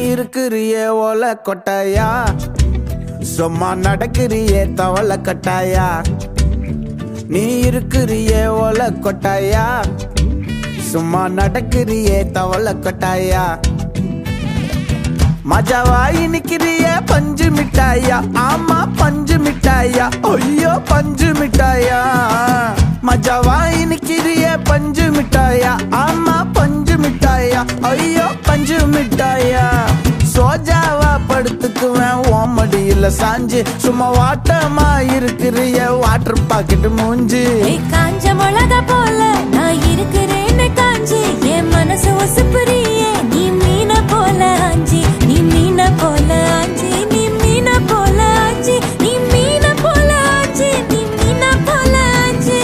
இருக்கிறியே ஓல கொட்டாயா, சும்மா நடக்கிறியே தவள கட்டாயா. நீ இருக்கிறியே ஓல கொட்டாயா, சும்மா நடக்கிறியே தவள கட்டாயா. மஜாவாய் நிக்கிறிய பஞ்சு மிட்டாயா, ஆமா பஞ்சு மிட்டாயா, ஐயோ பஞ்சு மிட்டாயா. மஜாவாய் நிக்கிறிய பஞ்சு மிட்டாயா, ஆமா பஞ்சு மிட்டாயா, ஐயோ பஞ்சு மிட்டாயா. சோஜாவா படுத்துக்குவேன் ஓமடியில சாஞ்சு, சும்மா வாட்டமா இருக்கிறிய வாட்டர் பாக்கெட் மூஞ்சி. காஞ்ச மிளகா போல நான் இருக்கிறேன்னு காஞ்சி, என் மனசு ஒசுப்புறியே நீ மீன போல ஆஞ்சி. நீ மீன போல ஆஞ்சி, நீ மீன போல ஆஞ்சி, நீ மீன போல ஆஞ்சி, நீ மீன போல ஆஞ்சி.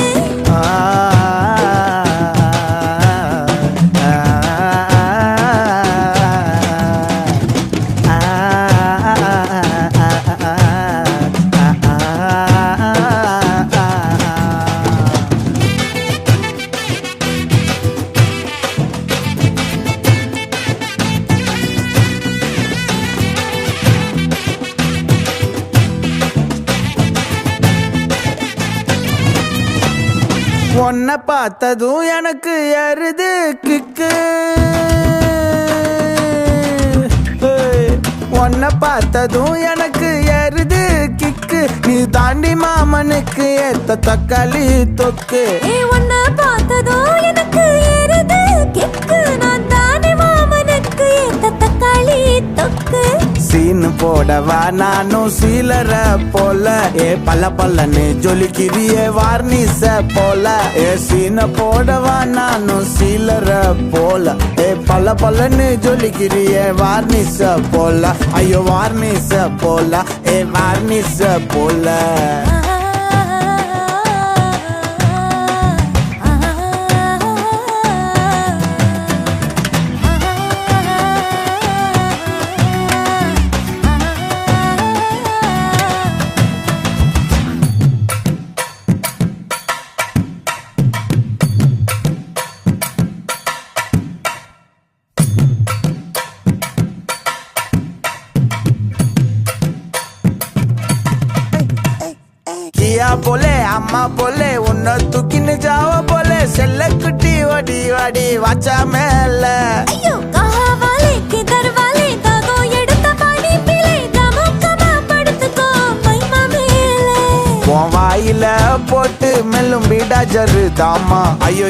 உன்னை பார்த்ததும் எனக்கு ஏறுது கிக்கு, உன்னை பார்த்ததும் எனக்கு ஏறுது கிக்கு. நீ தாண்டி மாமனுக்கு ஏத்த தக்காளி தொக்கு. உன்னை பார்த்ததும் எனக்கு ஏறுது கிக்கு, நான் தாண்டி மாமனுக்கு ஏத்த தக்காளி தொக்கு. சீனு போடவா நானும் சீலர போல, பல்ல பல்லன்னு ஜொலிக்கிறியே வார்னிச போல. சீன போடவா நானும் சீலர போல, பல்ல பல்லன்னு ஜொலிக்கிறியே வார்னிச போல. ஐயோ வார்னிச போல, வார்னிச போல. கியா போலே அம்மா போலே உன்னை தூக்கின்னு ஜாவ போலே, செல்ல குட்டி வடி வடி வாச்சா மேல. ஐயோ கஹவாலே கிதர்வாலே தாகோ எடுத்த பாடி பிளே கமக்கமா படுத்துக்கோ மைமா மேலே. உன் வாயில போட்டு மெல்லும் பீடா ஜரு தாமா. ஐயோ